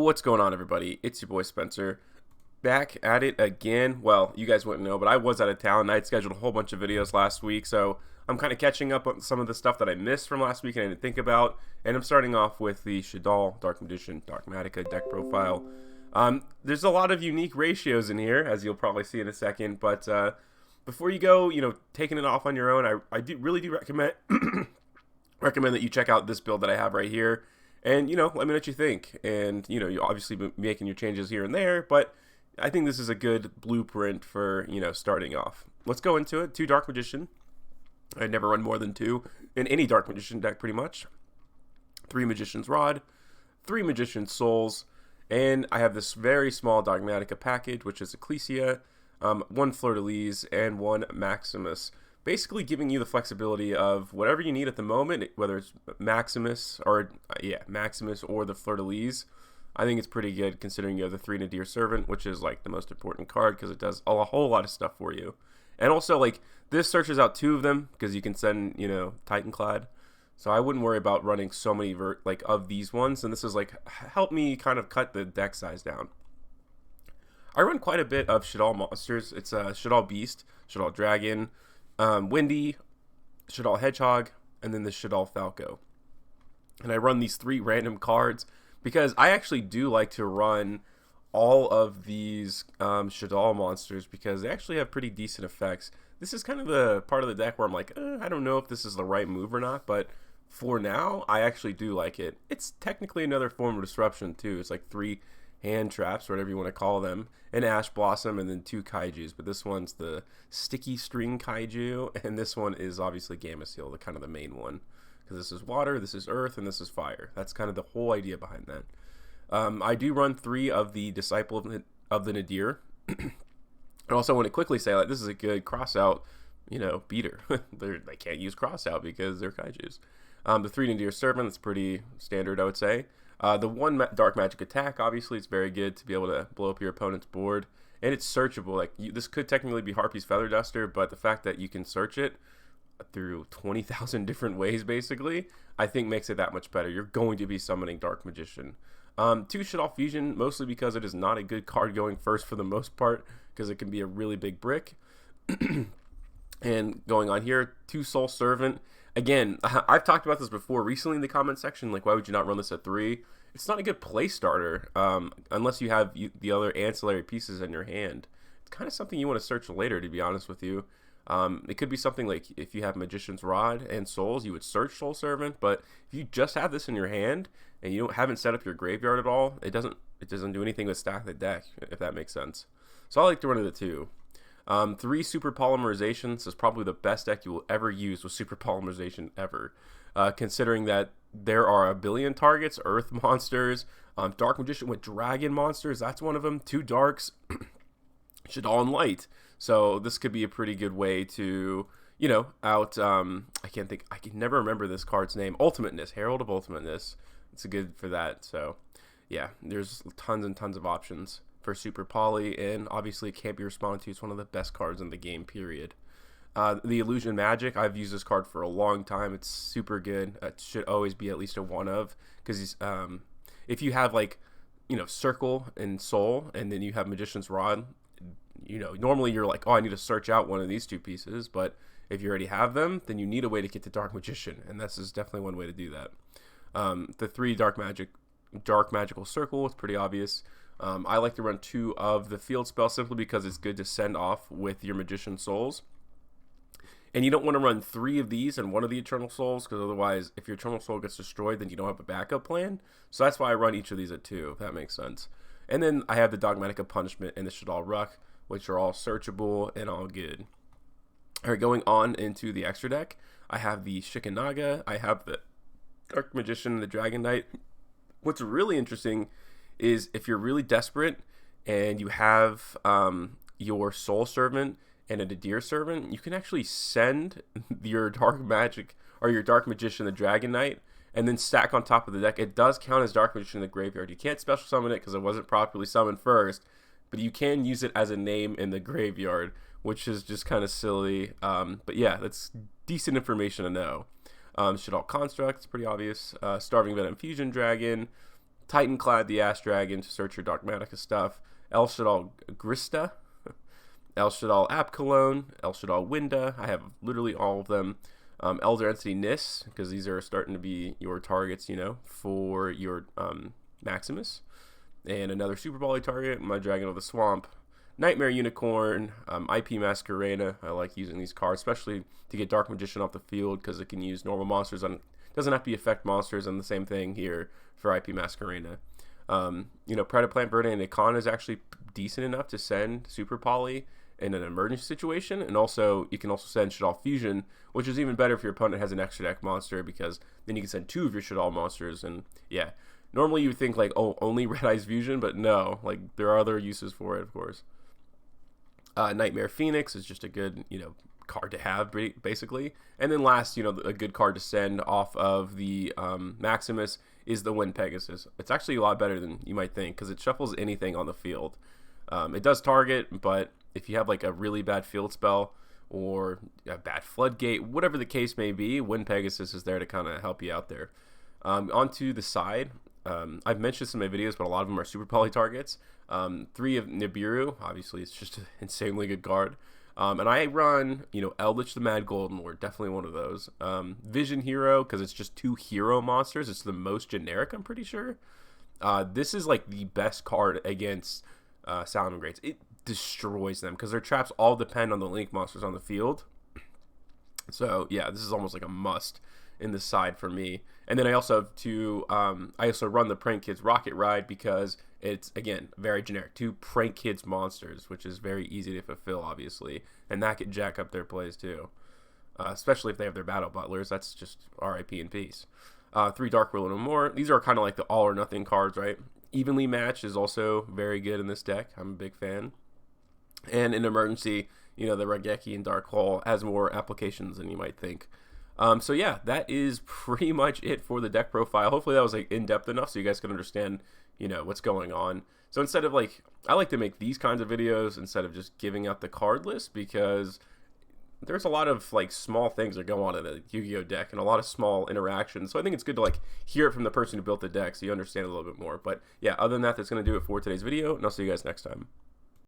What's going on, everybody? It's your boy Spencer, back at it again. Well, you guys wouldn't know, but I was out of town. I had scheduled a whole bunch of videos last week, so I'm kind of catching up on some of the stuff that I missed from last week and I didn't think about. And I'm starting off with the Shaddoll Dark Magician Dogmatika deck profile. There's a lot of unique ratios in here, as you'll probably see in a second, but before you go, taking it off on your own, I really do recommend recommend that you check out this build that I have right here. And, let me know what you think. And, you obviously be making your changes here and there, but I think this is a good blueprint for, starting off. Let's go into it. 2 Dark Magician. I never run more than 2 in any Dark Magician deck, pretty much. 3 Magician's Rod, 3 Magician's Souls, and I have this very small Dogmatika package, which is Ecclesia, 1 Fleur-de-Lis, and 1 Maximus. Basically giving you the flexibility of whatever you need at the moment, whether it's Maximus or the Fleur-de-Lis. I think it's pretty good considering you have the 3 Nadir Servant, which is like the most important card because it does a whole lot of stuff for you. And also, like, this searches out 2 of them because you can send, Titanclad. So I wouldn't worry about running so many of these ones, and this is like help me kind of cut the deck size down. I run quite a bit of Shaddoll monsters. It's a Shaddoll Beast, Shaddoll Dragon, Windy, Shaddoll Hedgehog, and then the Shaddoll Falco. And I run these 3 random cards because I actually do like to run all of these Shaddoll monsters because they actually have pretty decent effects. This is kind of the part of the deck where I'm like, I don't know if this is the right move or not, but for now, I actually do like it. It's technically another form of disruption too. It's like 3 hand traps, whatever you want to call them, an Ash Blossom, and then 2 Kaijus. But this one's the Sticky String Kaiju, and this one is obviously Gamma Seal, the kind of the main one. Because this is water, this is earth, and this is fire. That's kind of the whole idea behind that. I do run 3 of the Disciple of the Nadir. I also want to quickly say, like, this is a good cross-out, beater. They can't use cross-out because they're Kaijus. The 3 Nadir Servant, that's pretty standard, I would say. The 1 Dark Magic Attack, obviously, it's very good to be able to blow up your opponent's board. And it's searchable. Like, this could technically be Harpy's Feather Duster, but the fact that you can search it through 20,000 different ways, basically, I think makes it that much better. You're going to be summoning Dark Magician. 2 Shaddoll Fusion, mostly because it is not a good card going first for the most part, because it can be a really big brick. And going on here, 2 Soul Servant. Again, I've talked about this before recently in the comment section, like, why would you not run this at 3? It's not a good play starter unless you have the other ancillary pieces in your hand. It's kind of something you want to search later, to be honest with you. It could be something like if you have Magician's Rod and Souls, you would search Soul Servant, but if you just have this in your hand and you haven't set up your graveyard at all, it doesn't do anything with stack the deck, if that makes sense. So I like to run it at 2. 3 Super Polymerization. This is probably the best deck you will ever use with Super Polymerization ever. Considering that there are a billion targets, Earth monsters, Dark Magician with Dragon monsters, that's one of them, 2 Darks, Shaddoll and Light. So this could be a pretty good way to, I can never remember this card's name, Ultimateness, Herald of Ultimateness. It's good for that. So yeah, there's tons and tons of options for Super Poly, and obviously it can't be responded to. It's one of the best cards in the game, period. The Illusion Magic, I've used this card for a long time. It's super good. It should always be at least a 1 of, because if you have Circle and Soul, and then you have Magician's Rod, normally you're like, oh, I need to search out one of these 2 pieces, but if you already have them, then you need a way to get to Dark Magician, and this is definitely one way to do that. The 3 Dark Magical Circle, it's pretty obvious. I like to run 2 of the Field Spell simply because it's good to send off with your Magician Souls. And you don't want to run 3 of these and 1 of the Eternal Souls, because otherwise, if your Eternal Soul gets destroyed, then you don't have a backup plan. So that's why I run each of these at 2, if that makes sense. And then I have the Dogmatika Punishment and the Shaddoll Ruck, which are all searchable and all good. All right, going on into the extra deck, I have the Shikanaga, I have the Dark Magician and the Dragon Knight. What's really interesting is if you're really desperate and you have your Soul Servant and a Nadir Servant, you can actually send your Dark Magic or your Dark Magician, the Dragon Knight, and then stack on top of the deck. It does count as Dark Magician in the graveyard. You can't special summon it because it wasn't properly summoned first, but you can use it as a name in the graveyard, which is just kind of silly. But yeah, that's decent information to know. Shaddoll Construct, it's pretty obvious. Starving Venom Fusion Dragon, Titanclad the Ash Dragon to search your Dogmatika stuff. El Shaddoll Grista. El Shaddoll App Cologne. El Shaddoll Winda. I have literally all of them. Elder Entity Nis, because these are starting to be your targets, you know, for your Maximus. And another Super Volley target, my Dragon of the Swamp. Nightmare Unicorn, IP Masquerena. I like using these cards, especially to get Dark Magician off the field, because it can use normal monsters on. Doesn't have to be effect monsters, and the same thing here for IP Masquerena. You know, Predaplant Burden and Icon is actually decent enough to send Super Poly in an emergency situation, and also you can also send Shaddoll Fusion, which is even better if your opponent has an extra deck monster, because then you can send 2 of your Shaddoll monsters. And yeah, normally you would think like, oh, only Red Eyes Fusion, but no, like there are other uses for it, of course. Nightmare Phoenix is just a good, you know, card to have, basically. And then last, you know, a good card to send off of the Maximus is the Wind Pegasus. It's actually a lot better than you might think, because it shuffles anything on the field. It does target, but if you have like a really bad field spell or a bad Floodgate, whatever the case may be, Wind Pegasus is there to kind of help you out there. Onto the side, I've mentioned this in my videos, but a lot of them are Super Poly targets. 3 of Nibiru, obviously it's just an insanely good card. And I run, you know, Eldritch the Mad Golden Lord, definitely one of those. Vision Hero, because it's just 2 hero monsters. It's the most generic, I'm pretty sure. This is like the best card against Salamangreats. It destroys them, because their traps all depend on the Link monsters on the field. So yeah, this is almost like a must in the side for me. And then I also have I also run the Prank Kids Rocket Ride, because it's, again, very generic. 2 Prank Kids monsters, which is very easy to fulfill, obviously. And that could jack up their plays, too. Especially if they have their Battle Butlers. That's just RIP in peace. 3 Dark Will and more. These are kind of like the all or nothing cards, right? Evenly Matched is also very good in this deck. I'm a big fan. And in emergency, you know, the Raigeki and Dark Hole has more applications than you might think. So yeah, that is pretty much it for the deck profile. Hopefully that was like in-depth enough so you guys can understand, you know, what's going on. So instead of like, I like to make these kinds of videos instead of just giving out the card list, because there's a lot of like small things that go on in a Yu-Gi-Oh deck and a lot of small interactions. So I think it's good to like hear it from the person who built the deck so you understand a little bit more. But yeah, other than that, that's going to do it for today's video, and I'll see you guys next time.